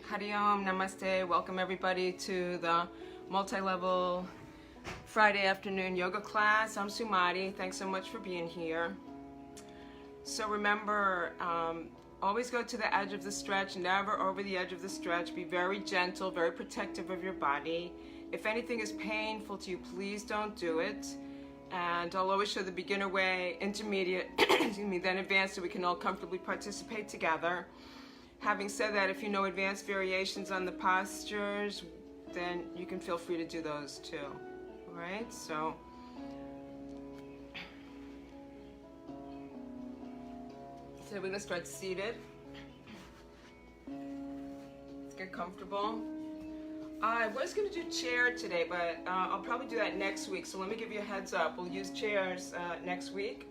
Hari Om, Namaste. Welcome everybody to the multi-level Friday afternoon yoga class. I'm Sumati. Thanks so much for being here. So remember, always go to the edge of the stretch, never over the edge of the stretch. Be very gentle, very protective of your body. If anything is painful to you, please don't do it. And I'll always show the beginner way, intermediate, excuse me, then advanced, so we can all comfortably participate together. Having said that, if you know advanced variations on the postures, then you can feel free to do those too. All right, so we're going to start seated. Let's get comfortable. I was going to do chair today, but I'll probably do that next week. So let me give you a heads up. We'll use chairs next week,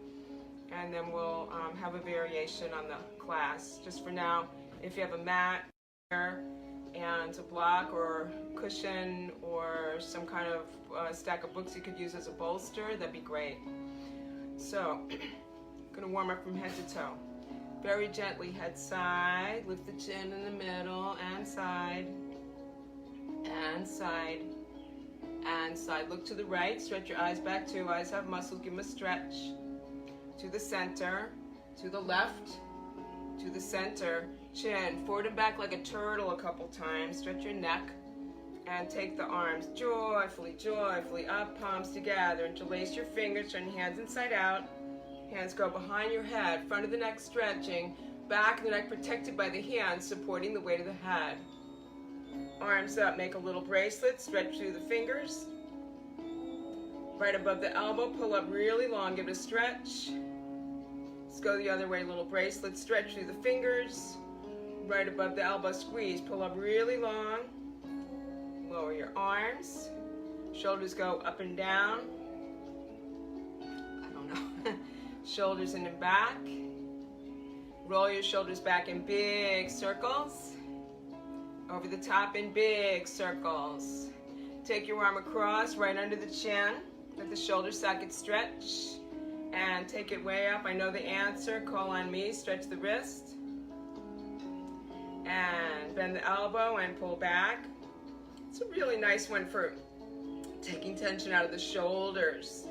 and then we'll have a variation on the class. Just for now, if you have a mat and a block or cushion or some kind of stack of books you could use as a bolster, that'd be great. So, I'm going to warm up from head to toe. Very gently, head side, lift the chin in the middle, and side, and side, and side. Look to the right, stretch your eyes back too. Eyes have muscles, give them a stretch. To the center, to the left, to the center. Chin forward and back like a turtle a couple times. Stretch your neck and take the arms joyfully, joyfully up, palms together. Interlace your fingers, turn your hands inside out. Hands go behind your head, front of the neck stretching, back of the neck protected by the hands, supporting the weight of the head. Arms up, make a little bracelet, stretch through the fingers. Right above the elbow, pull up really long, give it a stretch. Let's go the other way, little bracelet, stretch through the fingers. Right above the elbow, squeeze, pull up really long. Lower your arms. Shoulders go up and down. I don't know. Shoulders in and back. Roll your shoulders back in big circles. Over the top in big circles. Take your arm across, right under the chin. Let the shoulder socket stretch. And take it way up. I know the answer. Call on me. Stretch the wrist. And bend the elbow and pull back. It's a really nice one for taking tension out of the shoulders.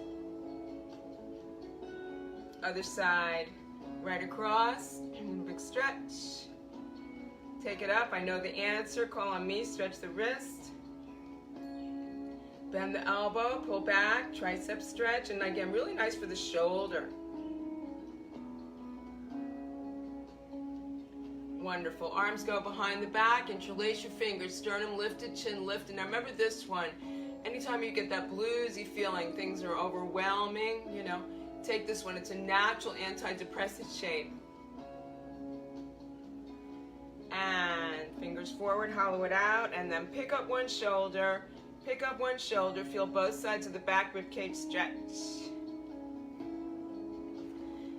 Other side, right across, big stretch. Take it up, I know the answer, call on me, stretch the wrist. Bend the elbow, pull back, tricep stretch, and again, really nice for the shoulder. Wonderful. Arms go behind the back, interlace your fingers, sternum lifted, chin lifted. Now remember this one, anytime you get that bluesy feeling, things are overwhelming, you know, take this one. It's a natural antidepressant shape. And fingers forward, hollow it out, and then pick up one shoulder, feel both sides of the back rib cage stretch.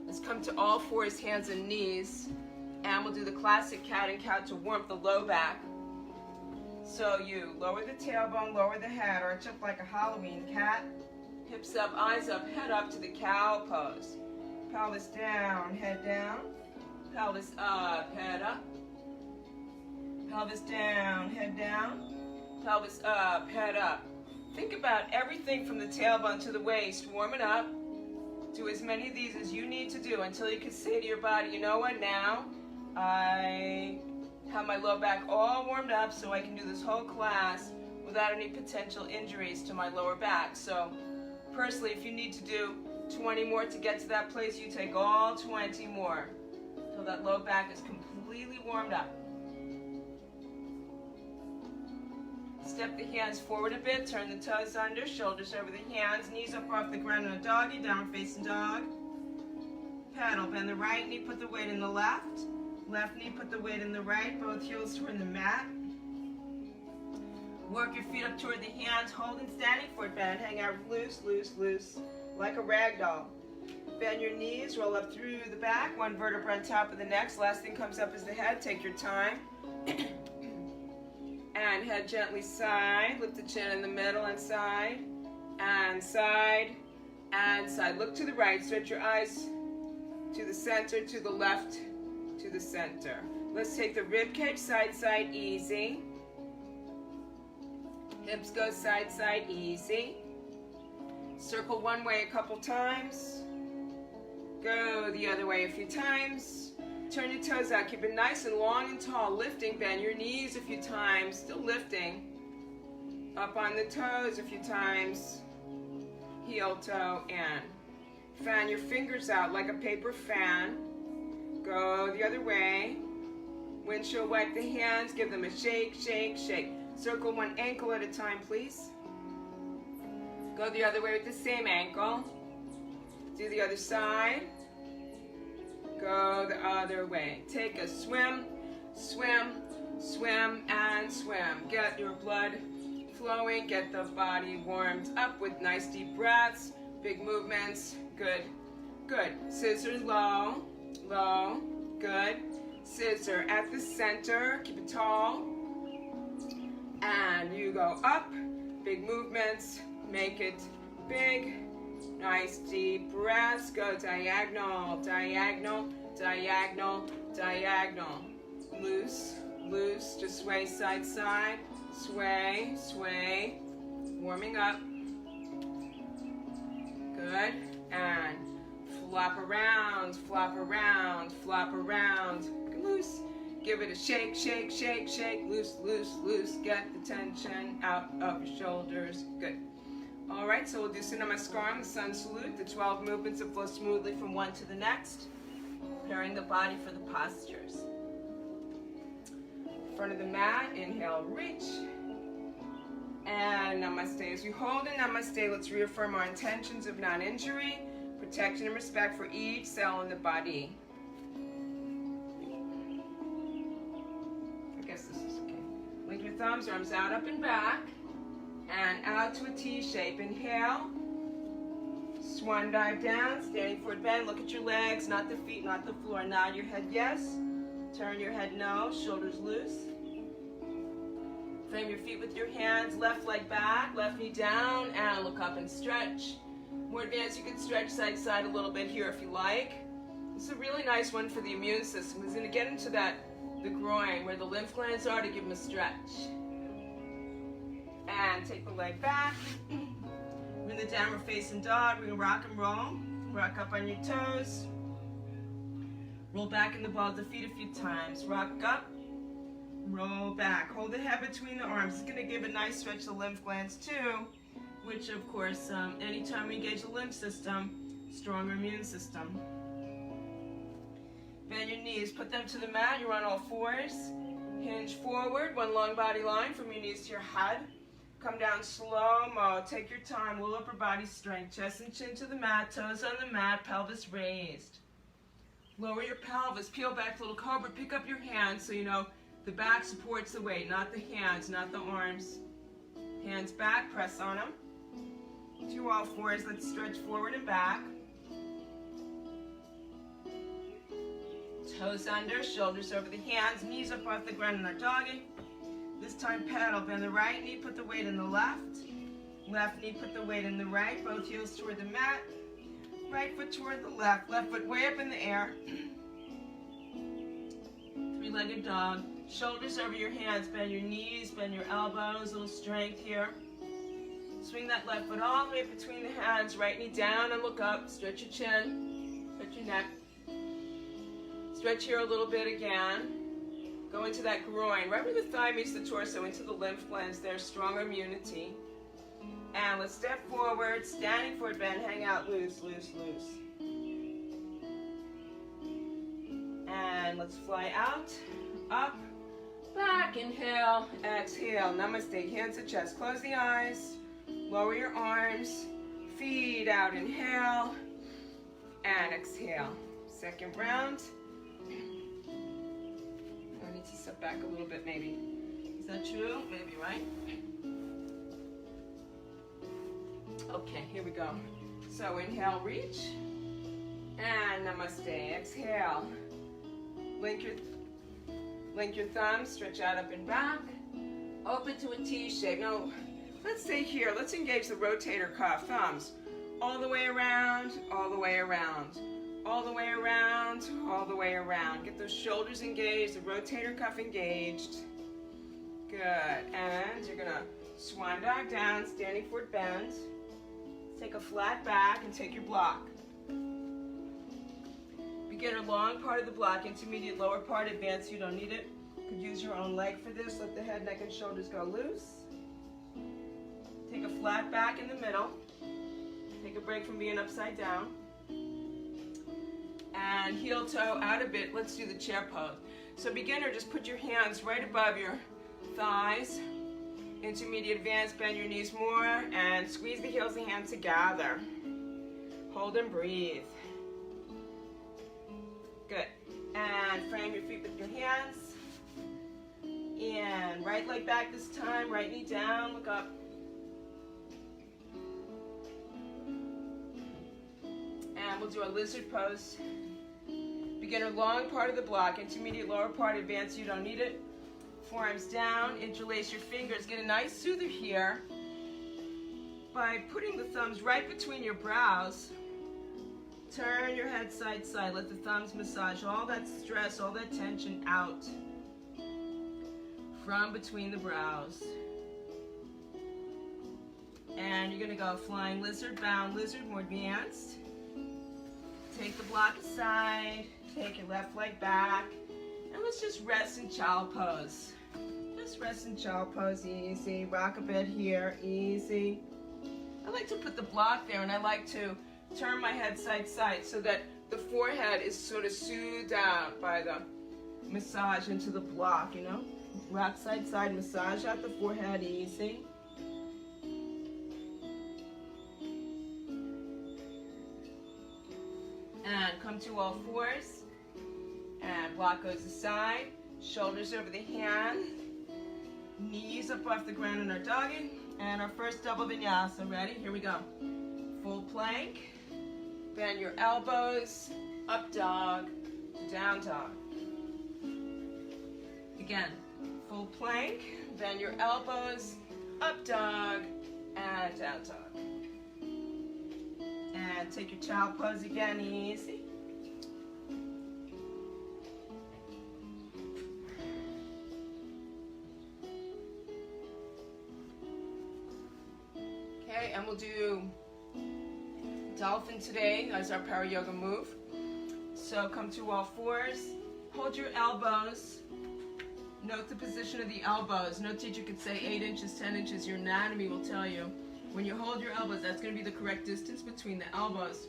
Let's come to all fours, hands and knees. And we'll do the classic cat and cow to warm up the low back. So you lower the tailbone, lower the head, arch up like a Halloween cat. Hips up, eyes up, head up to the cow pose. Pelvis down, head down. Pelvis up, head up. Pelvis down, head down. Pelvis up, head up. Think about everything from the tailbone to the waist. Warm it up. Do as many of these as you need to do until you can say to your body, you know what, now I have my low back all warmed up so I can do this whole class without any potential injuries to my lower back. So personally, if you need to do 20 more to get to that place, you take all 20 more until that low back is completely warmed up. Step the hands forward a bit, turn the toes under, shoulders over the hands, knees up off the ground in a doggy, downward facing dog. Pedal, bend the right knee, put the weight in the left. Left knee, put the weight in the right, both heels toward the mat. Work your feet up toward the hands, holding standing forward bend, hang out loose, loose, loose, like a rag doll. Bend your knees, roll up through the back, one vertebra on top of the next. Last thing comes up is the head, take your time. And head gently side, lift the chin in the middle and side, and side, and side. Look to the right, stretch your eyes to the center, to the left, to the center. Let's take the rib cage side, side, easy. Hips go side, side, easy. Circle one way a couple times. Go the other way a few times. Turn your toes out. Keep it nice and long and tall. Lifting, bend your knees a few times. Still lifting. Up on the toes a few times. Heel, toe, in. Fan your fingers out like a paper fan. Go the other way. Windshield wipe the hands. Give them a shake, shake, shake. Circle one ankle at a time, please. Go the other way with the same ankle. Do the other side. Go the other way. Take a swim, swim, swim, and swim. Get your blood flowing. Get the body warmed up with nice deep breaths. Big movements. Good, good. Scissors low, low. Good. Scissor at the center. Keep it tall. And you go up. Big movements. Make it big. Nice deep breaths. Go diagonal, diagonal, diagonal, diagonal. Loose, loose. Just sway side, side. Sway, sway. Warming up. Good. And flop around, flop around, flop around. Loose. Give it a shake, shake, shake, shake. Loose, loose, loose. Get the tension out of your shoulders. Good. All right, so we'll do Surya Namaskaram, the sun salute, the 12 movements that flow smoothly from one to the next, preparing the body for the postures. Front of the mat, inhale, reach, and namaste. As we hold in namaste, let's reaffirm our intentions of non-injury, protection and respect for each cell in the body. I guess this is okay. Link your thumbs, arms out, up and back. And out to a T shape. Inhale. Swan dive down. Standing forward bend. Look at your legs, not the feet, not the floor. Nod your head yes. Turn your head no. Shoulders loose. Frame your feet with your hands. Left leg back. Left knee down. And look up and stretch. More advanced, you can stretch side to side a little bit here if you like. This is a really nice one for the immune system. It's going to get into the groin where the lymph glands are to give them a stretch. And take the leg back. We're in the downward facing dog. We're going to rock and roll. Rock up on your toes. Roll back in the ball of the feet a few times. Rock up. Roll back. Hold the head between the arms. It's going to give a nice stretch to the lymph glands too, which of course, anytime we engage the lymph system, stronger immune system. Bend your knees. Put them to the mat. You're on all fours. Hinge forward. One long body line from your knees to your head. Come down slow-mo. Take your time. Little upper body strength. Chest and chin to the mat. Toes on the mat. Pelvis raised. Lower your pelvis. Peel back, little cobra. Pick up your hands so you know the back supports the weight, not the hands, not the arms. Hands back. Press on them. To all fours. Let's stretch forward and back. Toes under. Shoulders over the hands. Knees up off the ground in our doggy. This time pedal, bend the right knee, put the weight in the left. Left knee, put the weight in the right. Both heels toward the mat. Right foot toward the left. Left foot way up in the air. Three-legged dog. Shoulders over your hands. Bend your knees, bend your elbows. A little strength here. Swing that left foot all the way between the hands. Right knee down and look up. Stretch your chin. Stretch your neck. Stretch here a little bit again. Go into that groin, right where the thigh meets the torso, into the lymph glands there, strong immunity. And let's step forward, standing forward bend, hang out loose, loose, loose. And let's fly out, up, back, inhale, exhale, namaste, hands to chest, close the eyes, lower your arms, feet out, inhale, and exhale. Second round. To step back a little bit maybe. Is that true? Maybe, right? Okay, here we go. So inhale, reach. And namaste. Exhale. Link your thumbs, stretch out up and back. Open to a T shape. Now, let's stay here. Let's engage the rotator cuff. Thumbs all the way around, all the way around, all the way around, all the way around. Get those shoulders engaged, the rotator cuff engaged. Good, and you're gonna swan dive down, standing forward bend. Take a flat back and take your block. Beginner long part of the block, intermediate lower part, advanced, you don't need it. You could use your own leg for this. Let the head, neck, and shoulders go loose. Take a flat back in the middle. Take a break from being upside down. And heel toe out a bit. Let's do the chair pose. So beginner, just put your hands right above your thighs. Intermediate advanced, bend your knees more and squeeze the heels and hands together. Hold and breathe. Good. And frame your feet with your hands. And right leg back this time, right knee down, look up. And we'll do a lizard pose. Beginner long part of the block, intermediate lower part, advanced, you don't need it. Forearms down, interlace your fingers. Get a nice soother here by putting the thumbs right between your brows. Turn your head side to side. Let the thumbs massage all that stress, all that tension out from between the brows. And you're going to go flying lizard, bound lizard, more advanced. Take the block aside. Take your left leg back. And let's just rest in child pose. Just rest in child pose, easy. Rock a bit here, easy. I like to put the block there, and I like to turn my head side to side so that the forehead is sort of soothed out by the massage into the block, you know? Rock side to side, massage out the forehead, easy. And come to all fours. And block goes aside. Shoulders over the hand. Knees up off the ground in our doggy. And our first double vinyasa. Ready? Here we go. Full plank. Bend your elbows. Up dog. Down dog. Again. Full plank. Bend your elbows. Up dog. And down dog. And take your child pose again. Easy. And we'll do dolphin today as our power yoga move. So come to all fours, hold your elbows, note the position of the elbows. No teacher could say 8 inches, 10 inches, your anatomy will tell you. When you hold your elbows, that's going to be the correct distance between the elbows.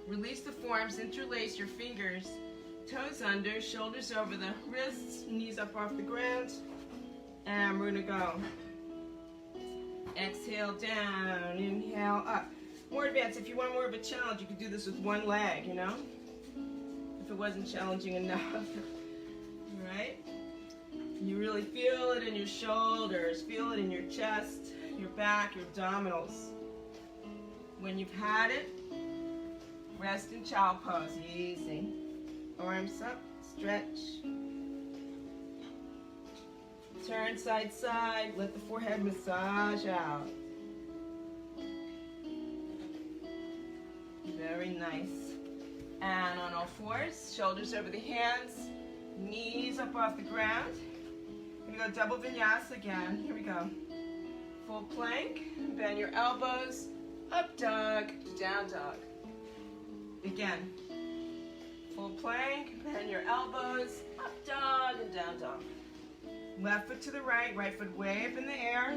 Release the forearms, interlace your fingers, toes under, shoulders over the wrists, knees up off the ground, and we're going to go. Exhale down, inhale up. More advanced. If you want more of a challenge, you could do this with one leg, you know? If it wasn't challenging enough. Right? You really feel it in your shoulders, feel it in your chest, your back, your abdominals. When you've had it, rest in child pose. Easy. Arms up, stretch. Turn side to side, let the forehead massage out. Very nice. And on all fours, shoulders over the hands, knees up off the ground. We're going to go double vinyasa again. Here we go. Full plank, bend your elbows, up dog, down dog. Again. Full plank, bend your elbows, up dog, and down dog. Left foot to the right, right foot way up in the air.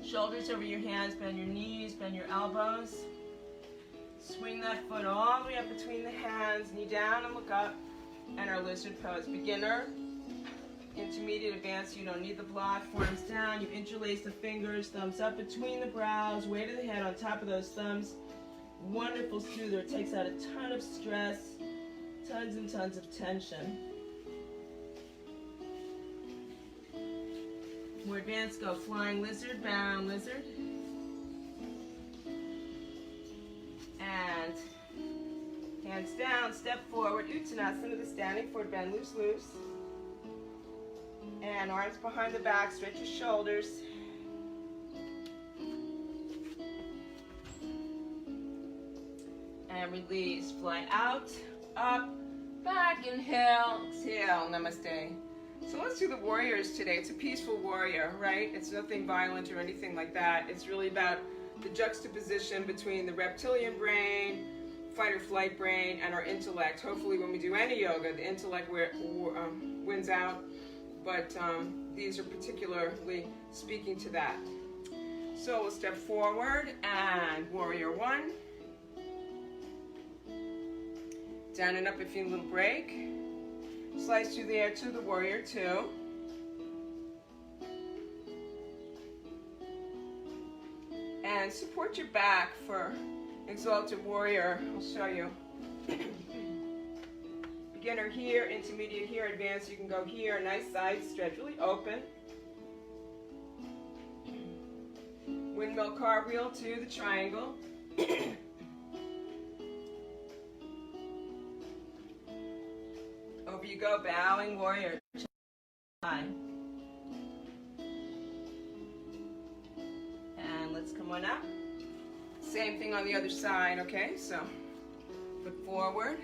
Shoulders over your hands, bend your knees, bend your elbows. Swing that foot all the way up between the hands, knee down and look up. And our lizard pose. Beginner, intermediate, advanced, you don't need the block. Forearms down, you interlace the fingers, thumbs up between the brows, weight of the head on top of those thumbs. Wonderful soother, it takes out a ton of stress, tons and tons of tension. More advanced, go flying lizard, bound lizard. And hands down, step forward, Uttanasana, the standing forward bend, loose, loose. And arms behind the back, stretch your shoulders. And and release. Fly out, up, back, inhale, exhale, namaste. So let's do the warriors today. It's a peaceful warrior, right? It's nothing violent or anything like that. It's really about the juxtaposition between the reptilian brain, fight or flight brain, and our intellect. Hopefully when we do any yoga, the intellect wins out, but these are particularly speaking to that. So we'll step forward and warrior one. Down and up if you need a little break. Slice through the air to the warrior two. And support your back for exalted warrior. I'll show you. Beginner here, intermediate here, advanced. You can go here. Nice side stretch, really open. Windmill cartwheel to the triangle. Over you go, bowing warrior. And let's come on up. Same thing on the other side, okay? So, foot forward.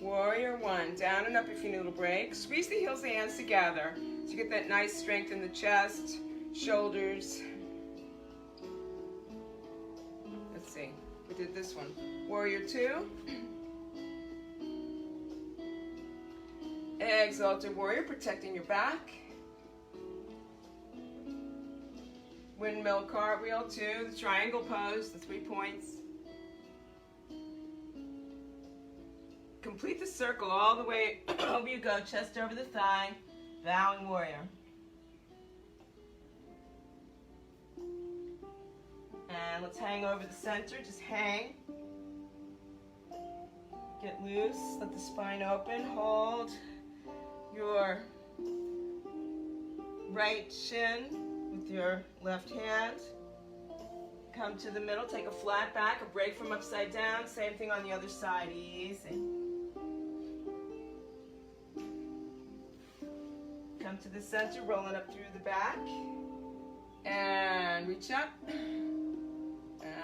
Warrior one. Down and up if you need a little break. Squeeze the heels of the hands together to get that nice strength in the chest, shoulders. Let's see. We did this one. Warrior two. Exalted warrior, protecting your back. Windmill cartwheel to the triangle pose, the 3 points. Complete the circle all the way over you go, chest over the thigh, bowing warrior. And let's hang over the center, just hang. Get loose, let the spine open, hold your right shin with your left hand. Come to the middle, take a flat back, a break from upside down. Same thing on the other side, easy. Come to the center, rolling up through the back. And reach up.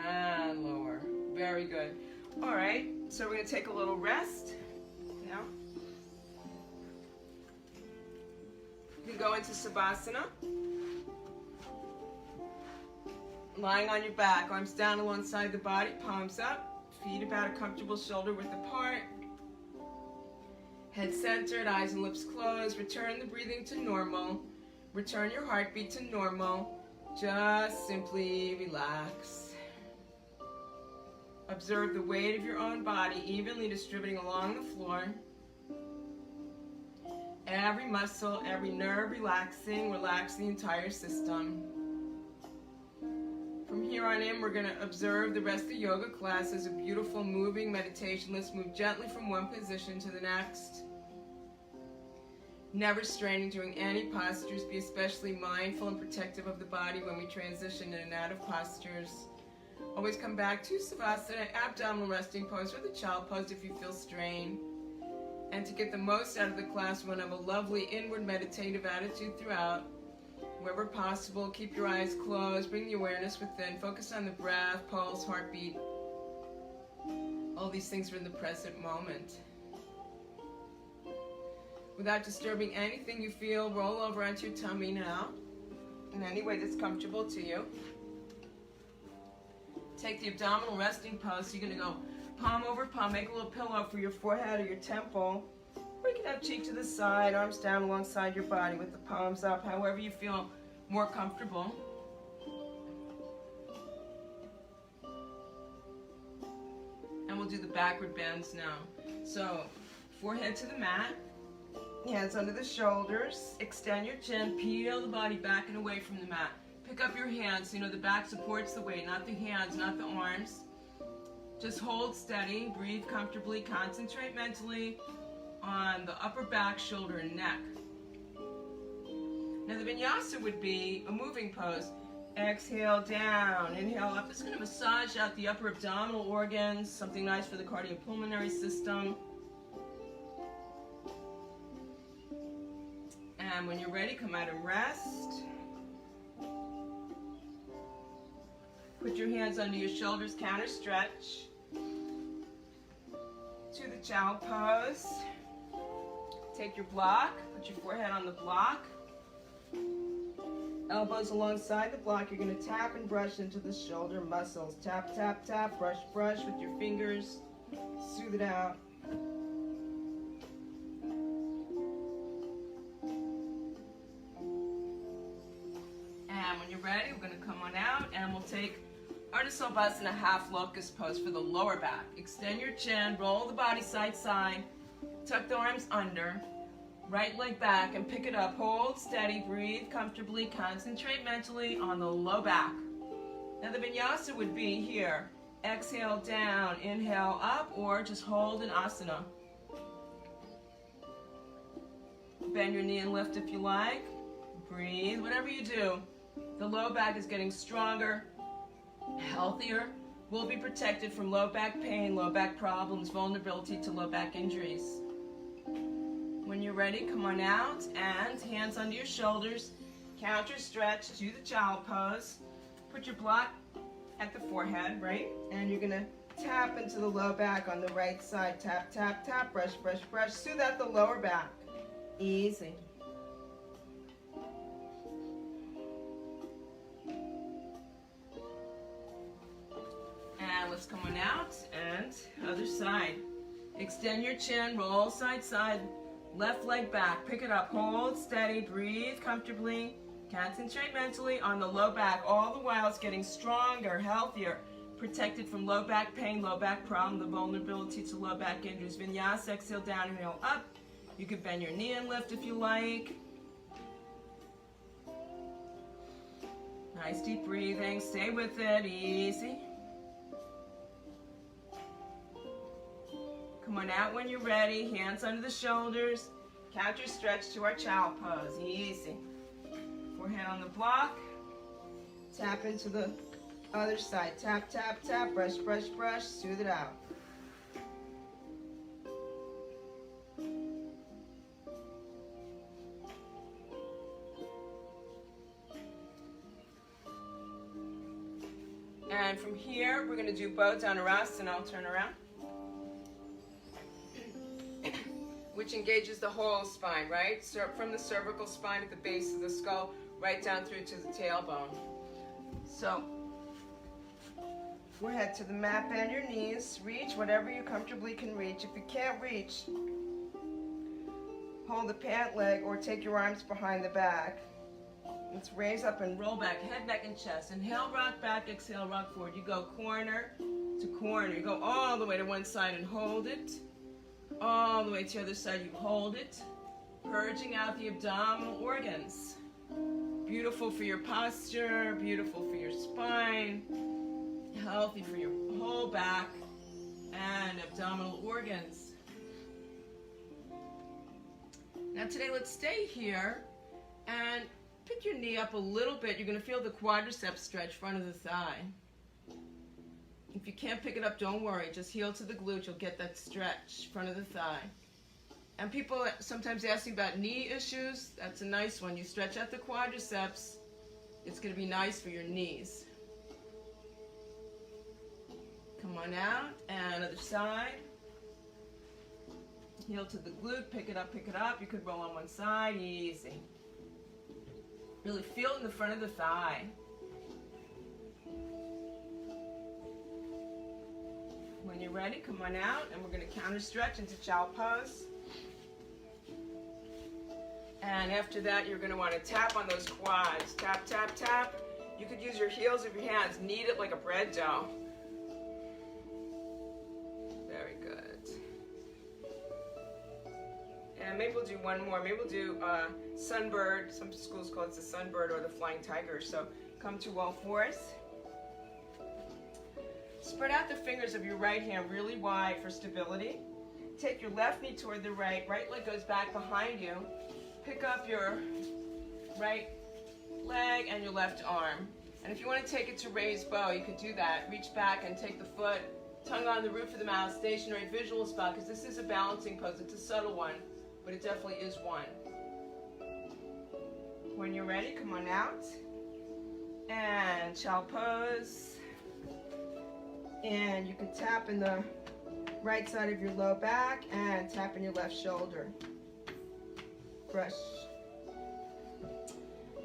And lower. Very good. All right, so we're gonna take a little rest now. You can go into Savasana. Lying on your back, arms down alongside the body, palms up, feet about a comfortable shoulder width apart. Head centered, eyes and lips closed. Return the breathing to normal. Return your heartbeat to normal. Just simply relax. Observe the weight of your own body evenly distributing along the floor. Every muscle, every nerve relaxing, relax the entire system. From here on in, we're going to observe the rest of the yoga class as a beautiful moving meditation. Let's move gently from one position to the next. Never straining during any postures. Be especially mindful and protective of the body when we transition in and out of postures. Always come back to Savasana, abdominal resting pose, or the child pose if you feel strain. And to get the most out of the class, we're going to have a lovely inward meditative attitude throughout. Wherever possible, keep your eyes closed, bring the awareness within, focus on the breath, pulse, heartbeat. All these things are in the present moment. Without disturbing anything you feel, roll over onto your tummy now, in any way that's comfortable to you. Take the abdominal resting pose. So you're going to go palm over palm, make a little pillow for your forehead or your temple. Or you can have cheek to the side, arms down alongside your body with the palms up, however you feel more comfortable. And we'll do the backward bends now. So, forehead to the mat, hands under the shoulders, extend your chin, peel the body back and away from the mat. Pick up your hands, the back supports the weight, not the hands, not the arms. Just hold steady, breathe comfortably, concentrate mentally on the upper back, shoulder, and neck. Now the vinyasa would be a moving pose. Exhale down, inhale up. It's going to massage out the upper abdominal organs, something nice for the cardiopulmonary system. And when you're ready, come out and rest. Put your hands under your shoulders, counter stretch. child pose. Take your block, put your forehead on the block. Elbows alongside the block. You're going to tap and brush into the shoulder muscles. Tap, tap, tap, brush, brush with your fingers. Soothe it out. And when you're ready, we're going to come on out and we'll take Ardha half locust pose for the lower back. Extend your chin, roll the body side to side, tuck the arms under, right leg back and pick it up. Hold steady, breathe comfortably, concentrate mentally on the low back. Now the vinyasa would be here. Exhale down, inhale up, or just hold in asana. Bend your knee and lift if you like. Breathe, whatever you do. The low back is getting stronger, healthier. We'll be protected from low back pain, low back problems, vulnerability to low back injuries. When you're ready, come on out and hands under your shoulders. Counter stretch to the child pose. Put your block at the forehead, right? And you're going to tap into the low back on the right side. Tap, tap, tap, brush, brush, brush. Soothe out the lower back. Easy. And let's come on out and other side. Extend your chin, roll side to side. Left leg back, pick it up, hold steady, breathe comfortably, concentrate mentally on the low back. All the while it's getting stronger, healthier, protected from low back pain, low back problem, the vulnerability to low back injuries. Vinyasa, exhale down, inhale up. You can bend your knee and lift if you like. Nice deep breathing, stay with it, easy. Come on out when you're ready, hands under the shoulders, counter stretch to our child pose, easy. Forehead on the block, tap into the other side, tap, tap, tap, brush, brush, brush, soothe it out. And from here, we're going to do bow down Dhanurasana. I'll turn around. Which engages the whole spine, right? So from the cervical spine at the base of the skull, right down through to the tailbone. So, forehead to the mat, bend your knees, reach whatever you comfortably can reach. If you can't reach, hold the pant leg or take your arms behind the back. Let's raise up and roll back, head, neck, and chest. Inhale, rock back, exhale, rock forward. You go corner to corner. You go all the way to one side and hold it. All the way to the other side, you hold it, purging out the abdominal organs. Beautiful for your posture, beautiful for your spine, healthy for your whole back and abdominal organs. Now today, let's stay here and pick your knee up a little bit. You're going to feel the quadriceps stretch, front of the thigh. If you can't pick it up, don't worry. Just heel to the glute. You'll get that stretch, front of the thigh. And people sometimes ask me about knee issues. That's a nice one. You stretch out the quadriceps. It's going to be nice for your knees. Come on out. And other side. Heel to the glute. Pick it up, pick it up. You could roll on one side. Easy. Really feel it in the front of the thigh. When you're ready, come on out, and we're going to counter stretch into child pose. And after that, you're going to want to tap on those quads. Tap, tap, tap. You could use your heels of your hands. Knead it like a bread dough. Very good. And maybe we'll do one more. Maybe we'll do sunbird. Some schools call it the sunbird or the flying tiger. So come to all fours. Spread out the fingers of your right hand really wide for stability. Take your left knee toward the right. Right leg goes back behind you. Pick up your right leg and your left arm. And if you want to take it to raised bow, you could do that. Reach back and take the foot, tongue on the roof of the mouth, stationary visual spot, because this is a balancing pose. It's a subtle one, but it definitely is one. When you're ready, come on out. And child pose. And you can tap in the right side of your low back and tapping your left shoulder. Brush.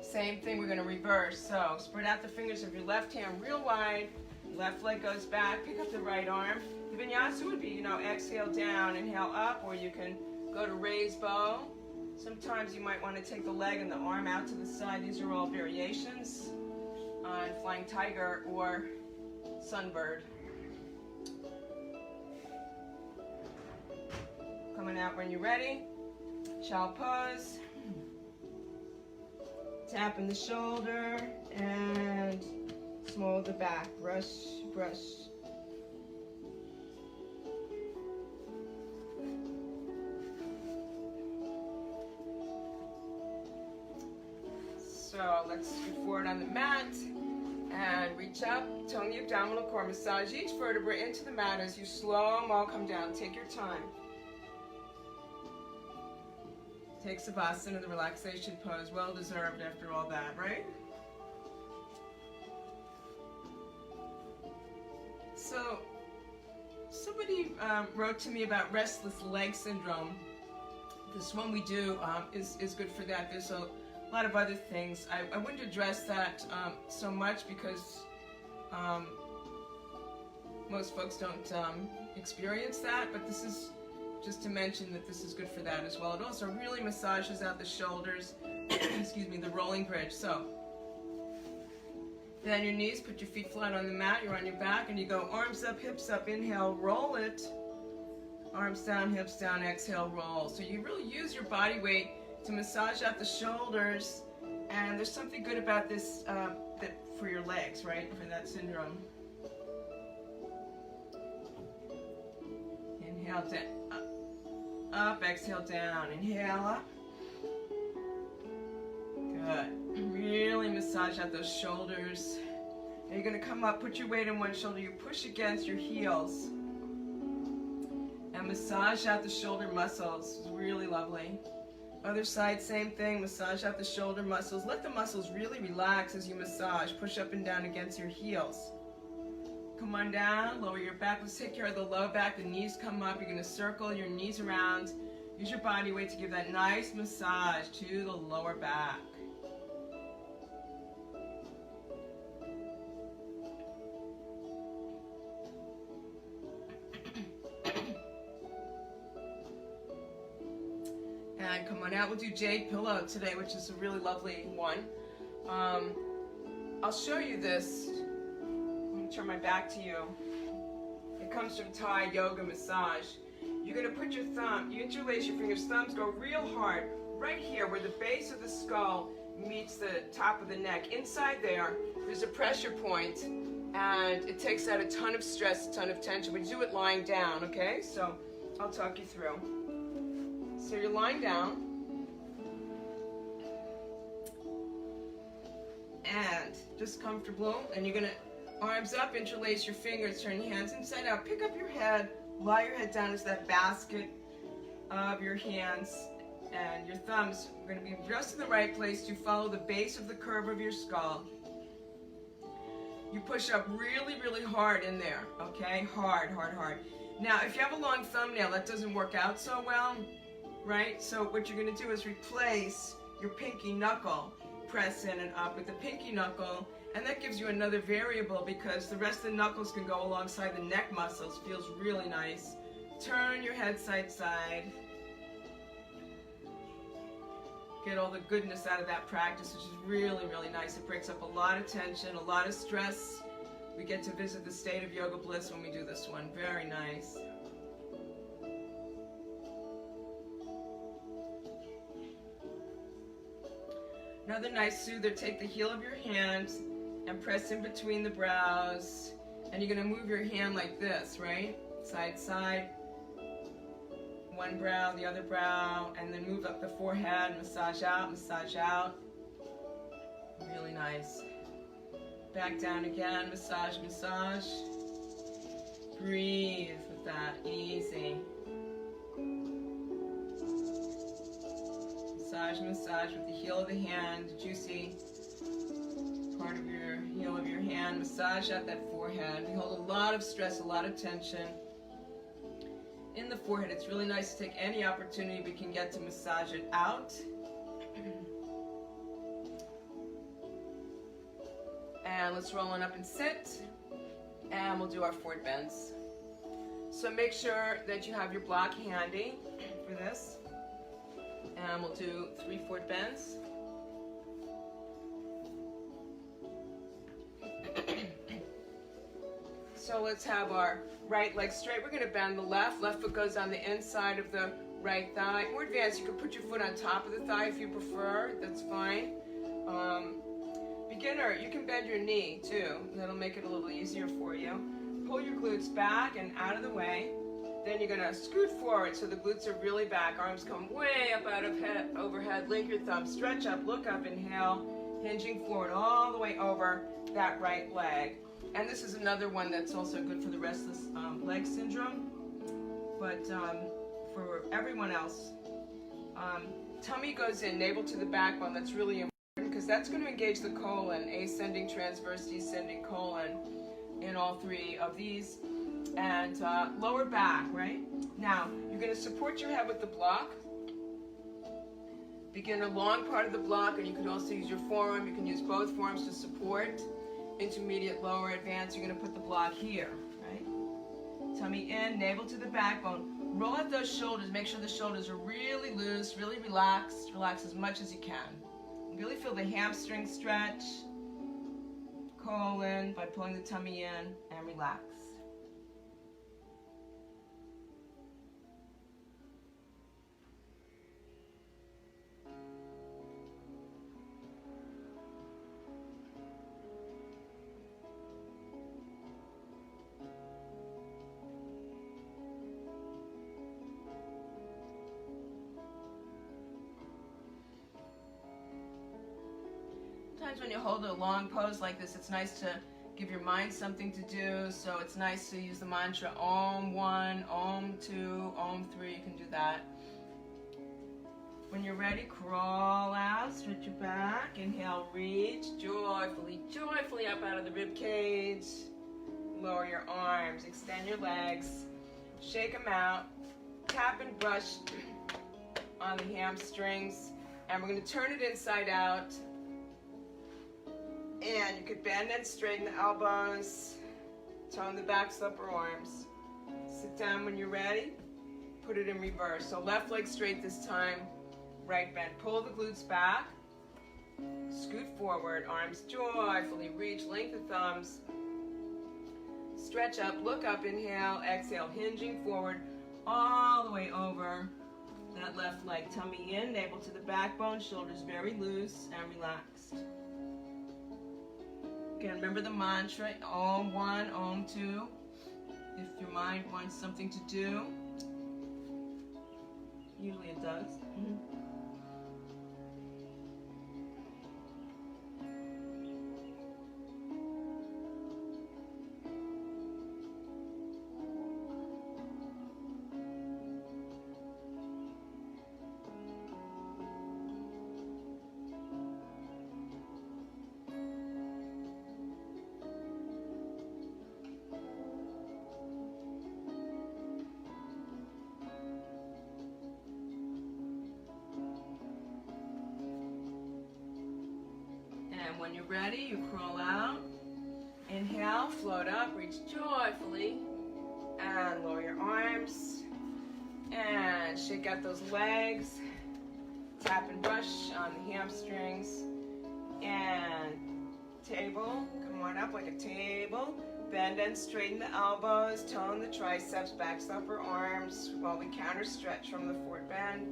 Same thing, we're going to reverse. So spread out the fingers of your left hand real wide. Left leg goes back. Pick up the right arm. The vinyasa would be, exhale down, inhale up, or you can go to raised bow. Sometimes you might want to take the leg and the arm out to the side. These are all variations on flying tiger or sunbird. Coming out when you're ready. Child pose. Tapping the shoulder and smooth the back. Brush, brush. So let's scoot forward on the mat and reach up, tone the abdominal core. Massage each vertebra into the mat as you slow-mo come down. Take your time. Take Savasana, the relaxation pose, well deserved after all that, right? So, somebody wrote to me about restless leg syndrome. This one we do is good for that. There's a lot of other things. I wouldn't address that so much because most folks don't experience that, but this is just to mention that this is good for that as well. It also really massages out the shoulders, excuse me, the rolling bridge. So, then your knees, put your feet flat on the mat, you're on your back, and you go arms up, hips up, inhale, roll it. Arms down, hips down, exhale, roll. So you really use your body weight to massage out the shoulders, and there's something good about this that for your legs, right, for that syndrome. Inhale down. Up, exhale down, inhale up. Good. Really massage out those shoulders. Now you're going to come up, put your weight on one shoulder, you push against your heels. And massage out the shoulder muscles. It's really lovely. Other side, same thing, massage out the shoulder muscles. Let the muscles really relax as you massage. Push up and down against your heels. Come on down, lower your back. Let's take care of the low back. The knees come up. You're going to circle your knees around. Use your body weight to give that nice massage to the lower back. And come on out. We'll do jade pillow today, which is a really lovely one. I'll show you this. Turn my back to you. It comes from Hatha Yoga massage. You're going to put your thumb, you interlace your fingers, thumbs go real hard, right here where the base of the skull meets the top of the neck. Inside there's a pressure point, and it takes out a ton of stress, a ton of tension. We do it lying down, okay? So I'll talk you through. So you're lying down, and just comfortable, and you're going to arms up, interlace your fingers, turn your hands inside out, pick up your head, lie your head down as that basket of your hands, and your thumbs are going to be just in the right place to follow the base of the curve of your skull. You push up really, really hard in there, okay? Hard, hard, hard. Now, if you have a long thumbnail, that doesn't work out so well, right? So what you're going to do is replace your pinky knuckle, press in and up with the pinky knuckle. And that gives you another variable because the rest of the knuckles can go alongside the neck muscles. Feels really nice. Turn your head side to side. Get all the goodness out of that practice, which is really, really nice. It breaks up a lot of tension, a lot of stress. We get to visit the state of yoga bliss when we do this one. Very nice. Another nice soother. Take the heel of your hand and press in between the brows, and you're going to move your hand like this, right? Side, side, one brow, the other brow, and then move up the forehead, massage out, really nice. Back down again, massage, massage. Breathe with that, easy. Massage, massage with the heel of the hand, juicy part of your heel of your hand. Massage out that forehead. We hold a lot of stress, a lot of tension. in the forehead. It's really nice to take any opportunity we can get to massage it out. And let's roll on up and sit. And we'll do our forward bends. So make sure that you have your block handy for this. And we'll do 3 forward bends. So let's have our right leg straight. We're going to bend the left. Left foot goes on the inside of the right thigh. More advanced, you can put your foot on top of the thigh if you prefer. That's fine. Beginner, you can bend your knee too. That'll make it a little easier for you. Pull your glutes back and out of the way. Then you're going to scoot forward so the glutes are really back. Arms come way up out of head, overhead. Link your thumbs. Stretch up. Look up. Inhale. Hinging forward all the way over that right leg. And this is another one that's also good for the restless leg syndrome. But for everyone else, tummy goes in, navel to the backbone. That's really important because that's going to engage the colon, ascending, transverse, descending colon in all 3 of these. And lower back, right? Now, you're going to support your head with the block. Begin a long part of the block, and you can also use your forearm. You can use both forearms to support. Intermediate, lower, advanced, you're going to put the block here, right? Tummy in, navel to the backbone. Roll out those shoulders. Make sure the shoulders are really loose, really relaxed. Relax as much as you can. Really feel the hamstring stretch, colon, by pulling the tummy in, and relax. Sometimes when you hold a long pose like this, it's nice to give your mind something to do. So it's nice to use the mantra Om 1, Om 2, Om 3. You can do that. When you're ready, crawl out, stretch your back. Inhale, reach joyfully, joyfully up out of the rib cage. Lower your arms, extend your legs, shake them out. Tap and brush on the hamstrings. And we're going to turn it inside out. And you could bend and straighten the elbows, tone the backs, upper arms. Sit down when you're ready. Put it in reverse. So left leg straight this time, right bend. Pull the glutes back. Scoot forward, arms joyfully reach, length the thumbs. Stretch up, look up, inhale, exhale, hinging forward all the way over that left leg. Tummy in, navel to the backbone, shoulders very loose and relaxed. Again, remember the mantra, Om 1, Om 2. If your mind wants something to do, usually it does. And when you're ready, you crawl out. Inhale, float up, reach joyfully, and lower your arms. And shake out those legs. Tap and brush on the hamstrings. And table, come on up like a table. Bend and straighten the elbows, tone the triceps, backs, upper arms while we counter stretch from the forward bend.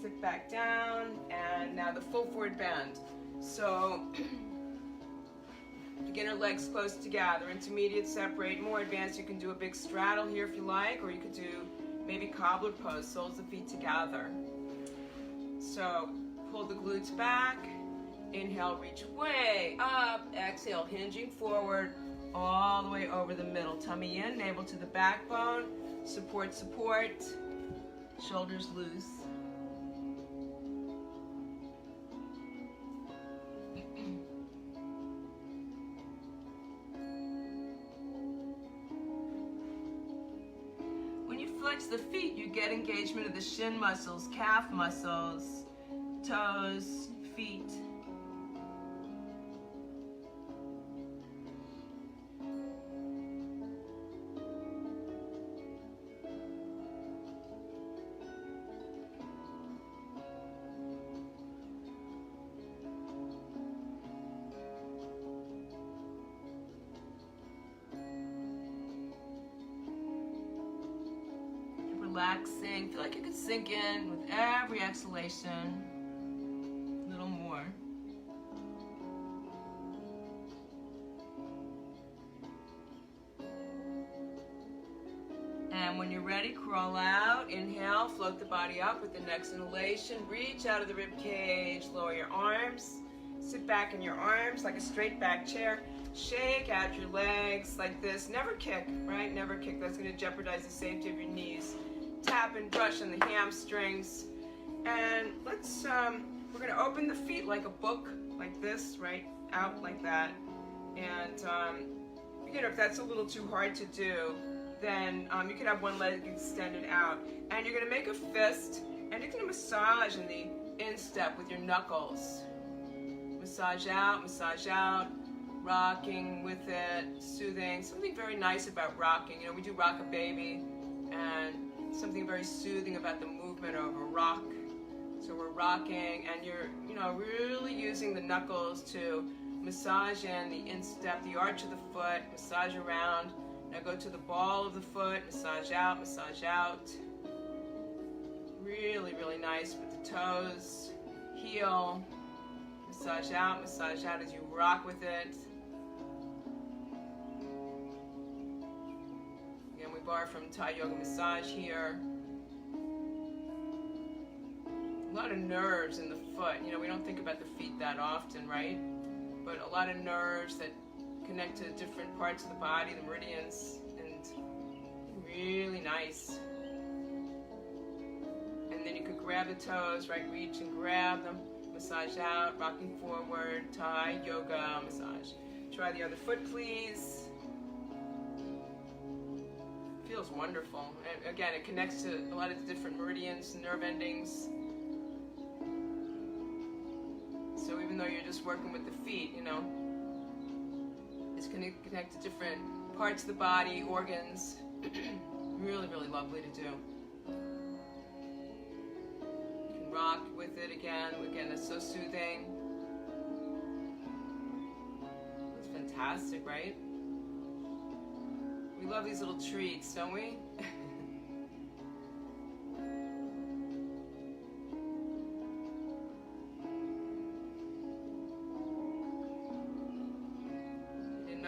Sit back down, and now the full forward bend. So, beginner legs close together, intermediate separate, more advanced you can do a big straddle here if you like, or you could do maybe cobbler pose, soles of feet together. So, pull the glutes back, inhale, reach way up, exhale, hinging forward, all the way over the middle. Tummy in, navel to the backbone, support, support, shoulders loose. towards the feet, you get engagement of the shin muscles, calf muscles, toes, feet. Relaxing. Feel like you could sink in with every exhalation. A little more. And when you're ready, crawl out. Inhale, float the body up with the next inhalation. Reach out of the rib cage. Lower your arms. Sit back in your arms like a straight back chair. Shake out your legs like this. Never kick, right? Never kick. That's going to jeopardize the safety of your knees. Tap and brush on the hamstrings. And let's, we're going to open the feet like a book, like this, right? Out like that. And, you know, if that's a little too hard to do, then you can have one leg extended out. And you're going to make a fist, and you're going to massage in the instep with your knuckles. Massage out, rocking with it, soothing. Something very nice about rocking. You know, we do rock a baby, and something very soothing about the movement of a rock. So we're rocking, and you're, you know, really using the knuckles to massage in the instep, the arch of the foot, massage around. Now go to the ball of the foot, massage out. Really, really nice with the toes, heel, massage out as you rock with it. Again, we borrow from Hatha Yoga massage here. A lot of nerves in the foot. You know, we don't think about the feet that often, right? But a lot of nerves that connect to different parts of the body, the meridians, and really nice. And then you could grab the toes, right? Reach and grab them, massage out, rocking forward, Hatha Yoga massage. Try the other foot, please. Feels wonderful. And again, it connects to a lot of the different meridians, nerve endings. So even though you're just working with the feet, you know, it's going to connect to different parts of the body, organs. Really, really lovely to do. You can rock with it again. Again, it's so soothing. It's fantastic, right? We love these little treats, don't we?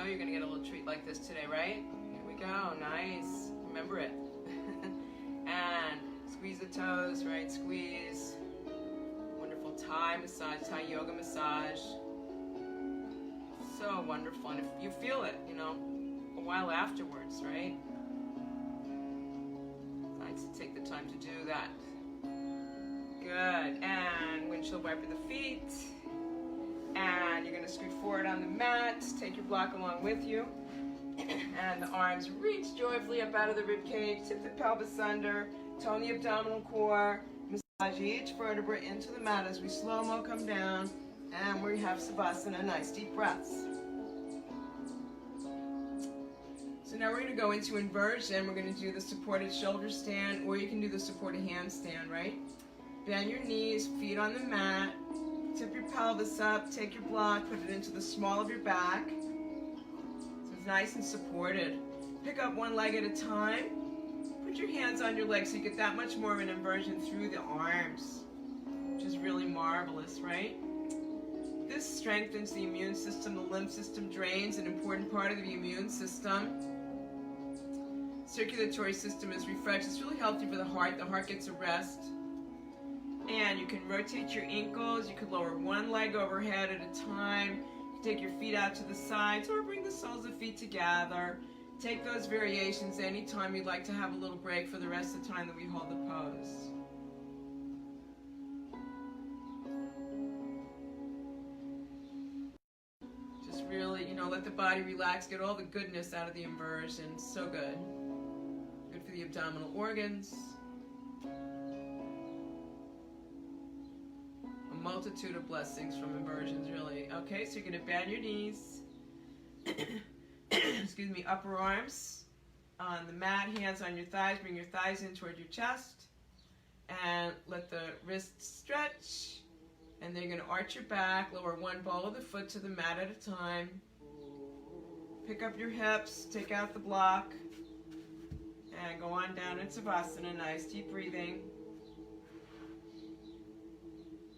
You're going to get a little treat like this today, right? Here we go. Nice. Remember it. And squeeze the toes, right? Squeeze. Wonderful Thai massage, Thai yoga massage. So wonderful. And if you feel it, you know, a while afterwards, right? Nice to take the time to do that. Good. And windshield wiper the feet. And you're going to scoot forward on the mat, take your block along with you, and the arms reach joyfully up out of the rib cage, tip the pelvis under, tone the abdominal core, massage each vertebra into the mat as we slow-mo come down, and we have Savasana, nice deep breaths. So now we're going to go into inversion. We're going to do the supported shoulder stand, or you can do the supported handstand, right? Bend your knees, feet on the mat. Tip your pelvis up, take your block, put it into the small of your back. So it's nice and supported. Pick up one leg at a time. Put your hands on your legs so you get that much more of an inversion through the arms, which is really marvelous, right? This strengthens the immune system, the lymph system drains an important part of the immune system. Circulatory system is refreshed. It's really healthy for the heart gets a rest. And you can rotate your ankles, you could lower one leg overhead at a time, you can take your feet out to the sides or bring the soles of feet together. Take those variations anytime you'd like to have a little break for the rest of the time that we hold the pose. Just really, you know, let the body relax, get all the goodness out of the inversion. So good. Good for the abdominal organs. A multitude of blessings from inversions, really. Okay, so you're going to bend your knees. Excuse me, upper arms on the mat, hands on your thighs. Bring your thighs in toward your chest. And let the wrists stretch. And then you're going to arch your back. Lower one ball of the foot to the mat at a time. Pick up your hips. Take out the block. And go on down in Savasana. Nice deep breathing.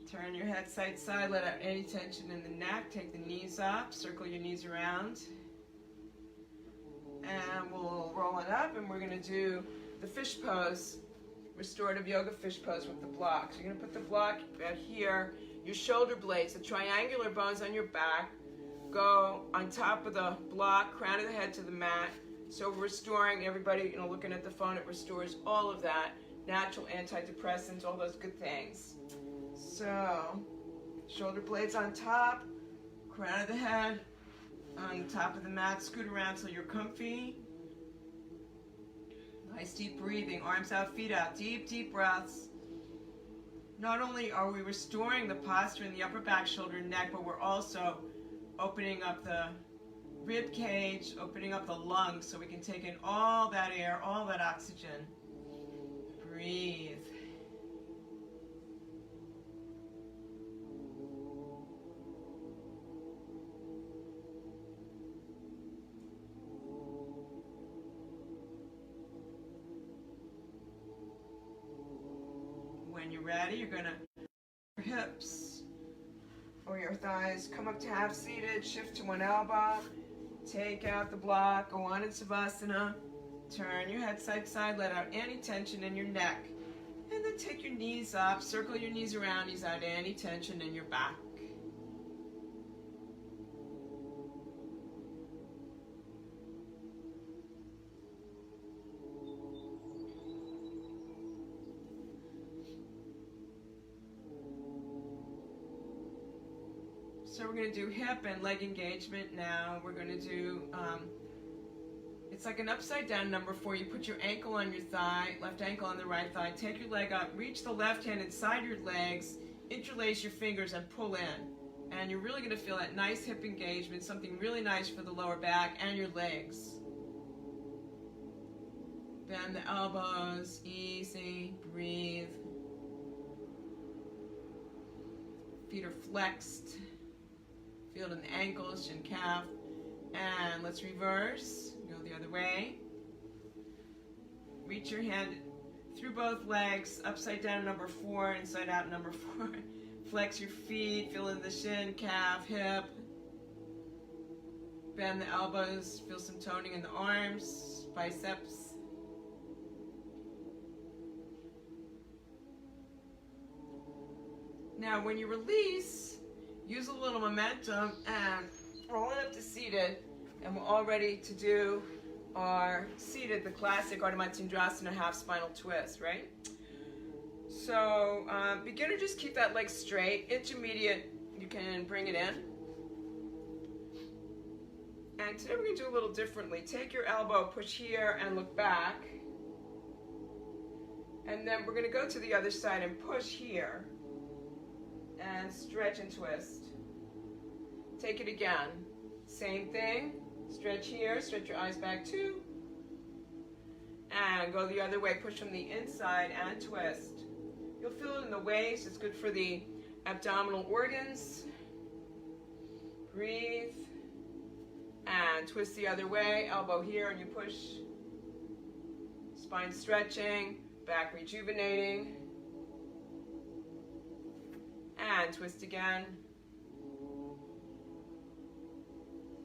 Turn your head side to side. Let out any tension in the neck. Take the knees up. Circle your knees around. And we'll roll it up. And we're going to do the fish pose. Restorative yoga fish pose with the block. So you're going to put the block about here. Your shoulder blades, the triangular bones on your back, go on top of the block, crown of the head to the mat. So we're restoring, everybody, looking at the phone, it restores all of that. Natural antidepressants, all those good things. So, shoulder blades on top, crown of the head on the top of the mat. Scoot around till you're comfy. Nice deep breathing, arms out, feet out, deep, deep breaths. Not only are we restoring the posture in the upper back, shoulder, and neck, but we're also opening up the rib cage, opening up the lungs so we can take in all that air, all that oxygen. Breathe. When you're ready, you're going to your hips or your thighs come up to half seated, shift to one elbow, take out the block, go on in Savasana, turn your head side to side, let out any tension in your neck, and then take your knees up, circle your knees around, ease out any tension in your back. So we're going to do hip and leg engagement now. We're going to do, it's like an upside down number 4. You put your ankle on your thigh, left ankle on the right thigh, take your leg up, reach the left hand inside your legs, interlace your fingers and pull in. And you're really going to feel that nice hip engagement, something really nice for the lower back and your legs. Bend the elbows, easy, breathe. Feet are flexed. Feel it in the ankles, shin, calf. And let's reverse. Go the other way. Reach your hand through both legs, upside down number 4, inside out number 4. Flex your feet, feel in the shin, calf, hip. Bend the elbows, feel some toning in the arms, biceps. Now when you release, use a little momentum and roll it up to seated, and we're all ready to do our seated, the classic Ardha Matsyendrasana half spinal twist, right? So beginner, just keep that leg straight. Intermediate, you can bring it in. And today we're going to do a little differently. Take your elbow, push here and look back. And then we're going to go to the other side and push here. And stretch and twist. Take it again. Same thing. Stretch here, stretch your eyes back too. And go the other way. Push from the inside and twist. You'll feel it in the waist. It's good for the abdominal organs. Breathe. And twist the other way. Elbow here and you push. Spine stretching. Back rejuvenating. And twist again.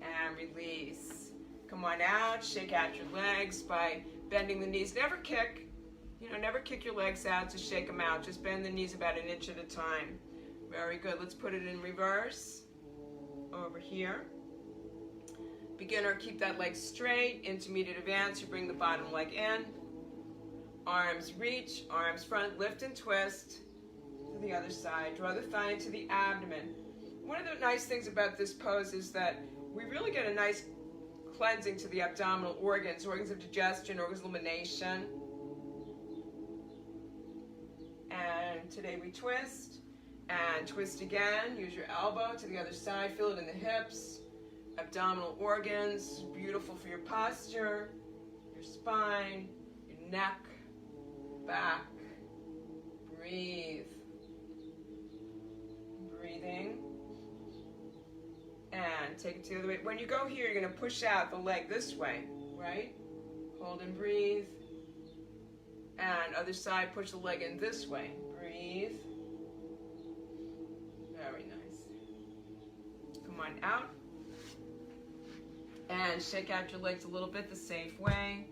And release. Come on out, shake out your legs by bending the knees. Never kick, never kick your legs out to shake them out. Just bend the knees about an inch at a time. Very good. Let's put it in reverse. Over here. Beginner, keep that leg straight. Intermediate advance, you bring the bottom leg in. Arms reach, arms front, lift and twist. To the other side. Draw the thigh into the abdomen. One of the nice things about this pose is that we really get a nice cleansing to the abdominal organs of digestion, organs of elimination. And today we twist and twist again. Use your elbow to the other side. Feel it in the hips, abdominal organs. Beautiful for your posture, your spine, your neck, back. Breathe. Breathing. And take it to the other way. When you go here, you're going to push out the leg this way, right? Hold and breathe. And other side, push the leg in this way. Breathe. Very nice. Come on out. And shake out your legs a little bit the safe way.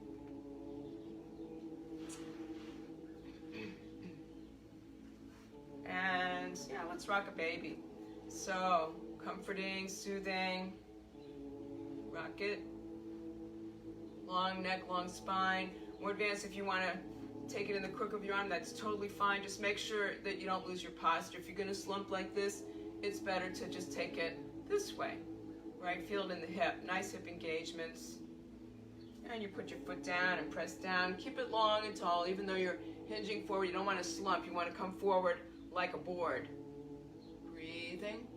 And yeah, let's rock a baby. So, comforting, soothing. Rock it. Long neck, long spine. More advanced if you want to take it in the crook of your arm, that's totally fine. Just make sure that you don't lose your posture. If you're going to slump like this, it's better to just take it this way, right? Feel it in the hip. Nice hip engagements. And you put your foot down and press down. Keep it long and tall. Even though you're hinging forward, you don't want to slump. You want to come forward like a board. Breathing.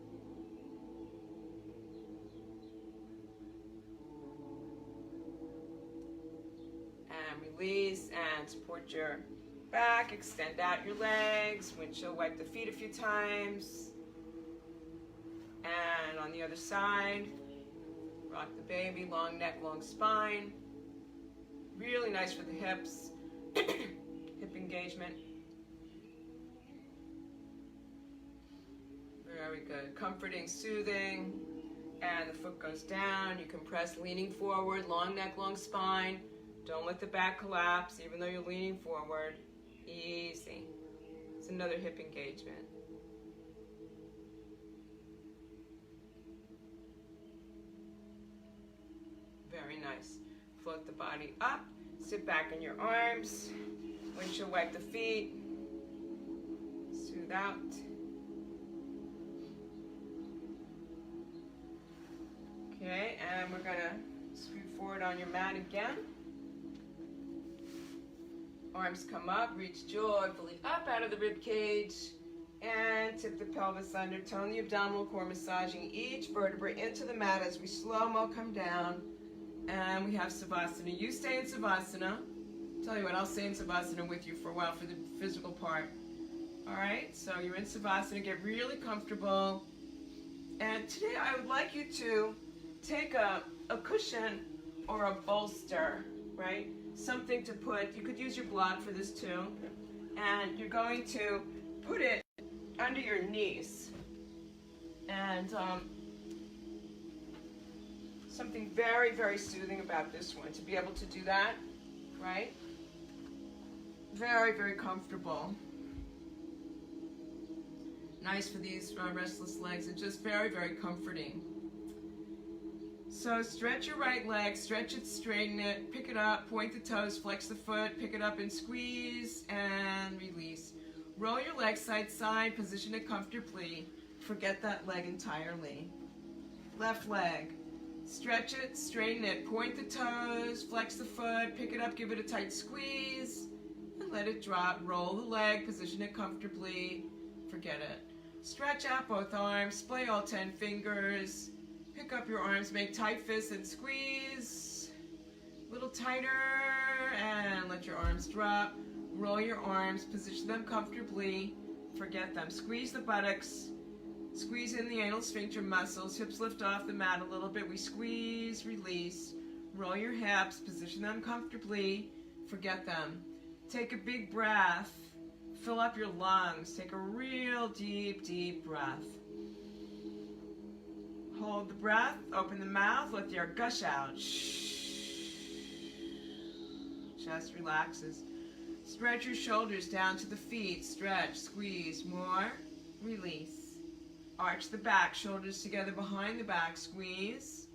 Release and support your back. Extend out your legs. Windshield wipe the feet a few times. And on the other side, rock the baby. Long neck, long spine. Really nice for the hips. Hip engagement. Very good. Comforting, soothing. And the foot goes down. You can press leaning forward. Long neck, long spine. Don't let the back collapse, even though you're leaning forward. Easy. It's another hip engagement. Very nice. Float the body up. Sit back in your arms. Windshield wipe the feet. Soothe out. Okay, and we're going to scoot forward on your mat again. Arms come up, reach joyfully up out of the rib cage, and tip the pelvis under. Tone the abdominal core, massaging each vertebrae into the mat as we slow-mo come down. And we have Savasana. You stay in Savasana. Tell you what, I'll stay in Savasana with you for a while for the physical part. All right, so you're in Savasana. Get really comfortable. And today I would like you to take a cushion or a bolster, right? Something to put, you could use your block for this too, and you're going to put it under your knees. And something very, very soothing about this one, to be able to do that, right? Very, very comfortable. Nice for these restless legs. It's just very, very comforting. So stretch your right leg, stretch it, straighten it, pick it up, point the toes, flex the foot, pick it up and squeeze, and release. Roll your leg side to side, position it comfortably. Forget that leg entirely. Left leg, stretch it, straighten it, point the toes, flex the foot, pick it up, give it a tight squeeze, and let it drop. Roll the leg, position it comfortably. Forget it. Stretch out both arms, splay all 10 fingers. Pick up your arms, make tight fists and squeeze. A little tighter, and let your arms drop. Roll your arms, position them comfortably. Forget them. Squeeze the buttocks. Squeeze in the anal sphincter muscles. Hips lift off the mat a little bit. We squeeze, release. Roll your hips, position them comfortably. Forget them. Take a big breath. Fill up your lungs. Take a real deep, deep breath. Hold the breath, open the mouth, let the air gush out. Chest relaxes. Spread your shoulders down to the feet. Stretch, squeeze, more, release. Arch the back, shoulders together behind the back, squeeze,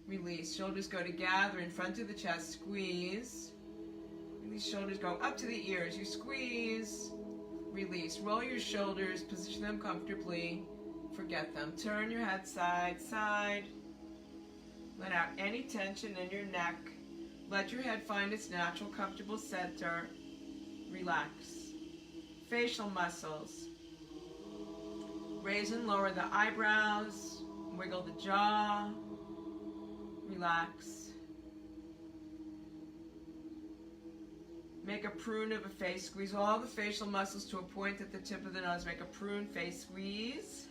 release. Shoulders go together in front of the chest, squeeze. Release, shoulders go up to the ears. You squeeze, release. Roll your shoulders, position them comfortably. Forget them. Turn your head side, side. Let out any tension in your neck. Let your head find its natural, comfortable center. Relax. facial muscles. Raise and lower the eyebrows, wiggle the jaw, relax. Make a prune of a face, squeeze all the facial muscles to a point at the tip of the nose. Make a prune face squeeze,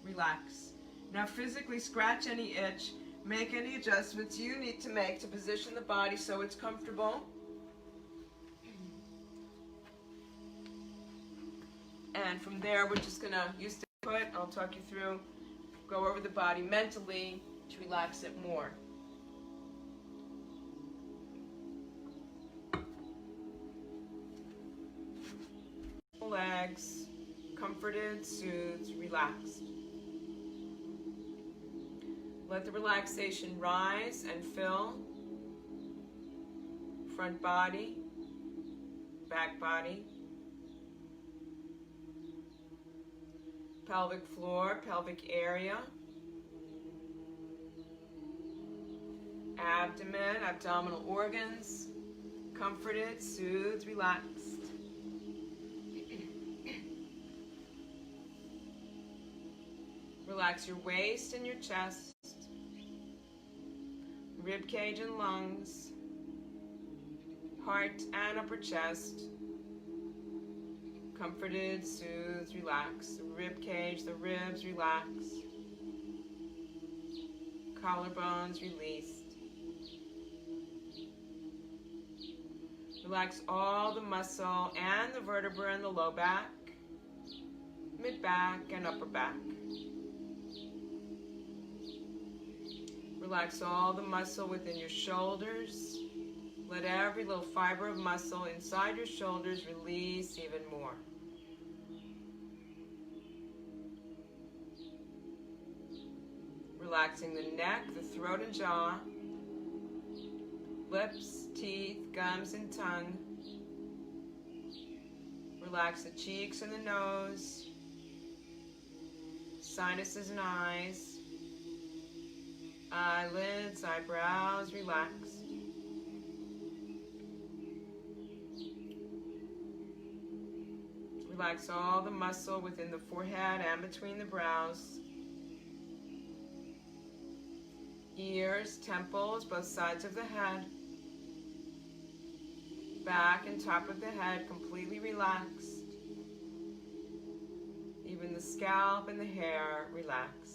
relax. Now physically scratch any itch, make any adjustments you need to make to position the body so it's comfortable. And from there, we're just going to use the foot. I'll talk you through, go over the body mentally to relax it more. Legs, comforted, soothed, relaxed. Let the relaxation rise and fill front body, back body, pelvic floor, pelvic area, abdomen, abdominal organs, comforted, soothed, relaxed. Relax your waist and your chest, rib cage and lungs, heart and upper chest. Comforted, soothed, relaxed. The rib cage, the ribs relaxed. Collarbones released. Relax all the muscle and the vertebra in the low back, mid back, and upper back. Relax all the muscle within your shoulders. Let every little fiber of muscle inside your shoulders release even more. Relaxing the neck, the throat and jaw, lips, teeth, gums, and tongue. Relax the cheeks and the nose, sinuses and eyes. Eyelids, eyebrows, relaxed. Relax all the muscle within the forehead and between the brows. Ears, temples, both sides of the head. Back and top of the head completely relaxed. Even the scalp and the hair relaxed.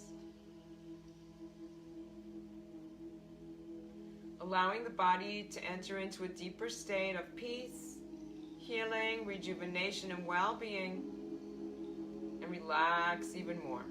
Allowing the body to enter into a deeper state of peace, healing, rejuvenation, and well-being, and relax even more.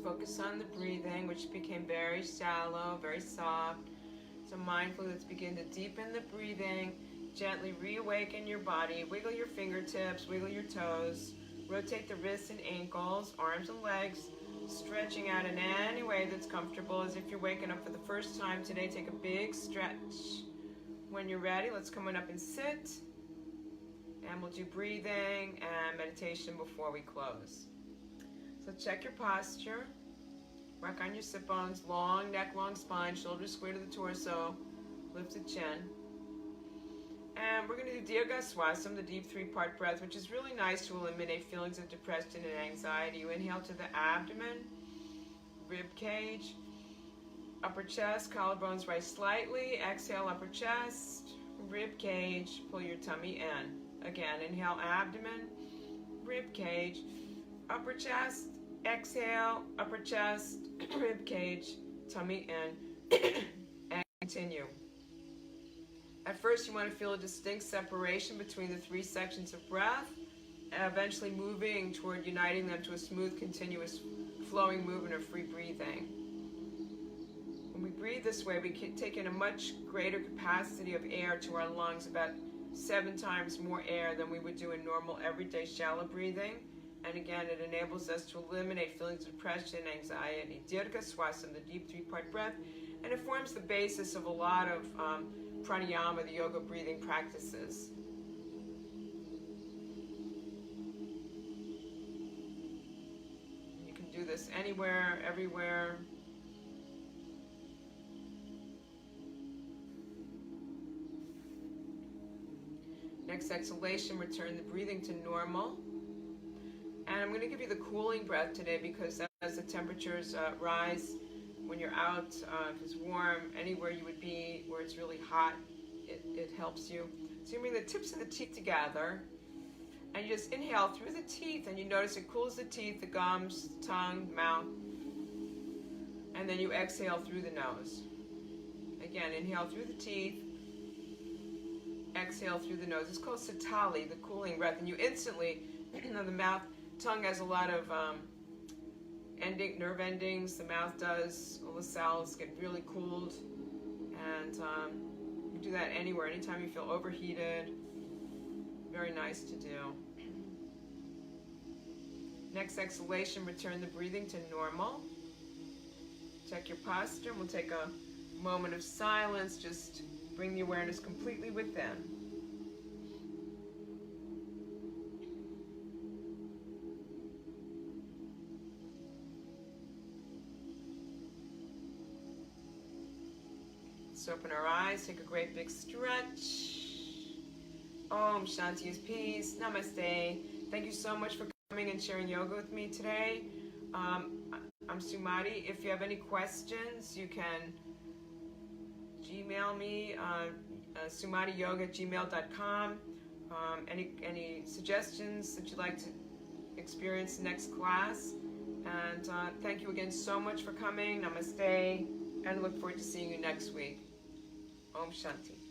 focus on the breathing, which became very shallow, very soft. So mindfully, let's begin to deepen the breathing. Gently reawaken your body. Wiggle your fingertips, wiggle your toes. Rotate the wrists and ankles, arms and legs, stretching out in any way that's comfortable, as if you're waking up for the first time today. Take a big stretch. When you're ready, let's come on up and sit. And we'll do breathing and meditation before we close. So check your posture. Work on your sit bones. Long neck, long spine, shoulders square to the torso. Lift the chin. And we're going to do Dirghaswasam, the deep three-part breath, which is really nice to eliminate feelings of depression and anxiety. You inhale to the abdomen, rib cage, upper chest, collarbones rise slightly. Exhale, upper chest, rib cage, pull your tummy in. Again, inhale, abdomen, rib cage, upper chest, exhale, upper chest, rib cage, tummy in, and continue. At first, you want to feel a distinct separation between the three sections of breath, and eventually moving toward uniting them to a smooth, continuous, flowing movement of free breathing. When we breathe this way, we can take in a much greater capacity of air to our lungs, about 7 times more air than we would do in normal, everyday, shallow breathing. And again, it enables us to eliminate feelings of depression and anxiety. Dirghaswasam, the deep three-part breath, and it forms the basis of a lot of pranayama, the yoga breathing practices. You can do this anywhere, everywhere. Next exhalation, return the breathing to normal. And I'm going to give you the cooling breath today, because as the temperatures rise, when you're out, if it's warm, anywhere you would be where it's really hot, it helps you. So you bring the tips of the teeth together, and you just inhale through the teeth, and you notice it cools the teeth, the gums, tongue, mouth, and then you exhale through the nose. Again, inhale through the teeth, exhale through the nose. It's called Satali, the cooling breath, and you instantly, the mouth, tongue has a lot of nerve endings, the mouth does, all the cells get really cooled, and you do that anywhere, anytime you feel overheated. Very nice to do. Next exhalation, return the breathing to normal. Check your posture, and we'll take a moment of silence, just bring the awareness completely within. Let's open our eyes, take a great big stretch. Om Shanti is peace. Namaste. Thank you so much for coming and sharing yoga with me today. I'm Sumati. If you have any questions, you can Gmail me, sumatiyoga@gmail.com. Any suggestions that you'd like to experience next class. And thank you again so much for coming. Namaste. And look forward to seeing you next week. Om Shanti.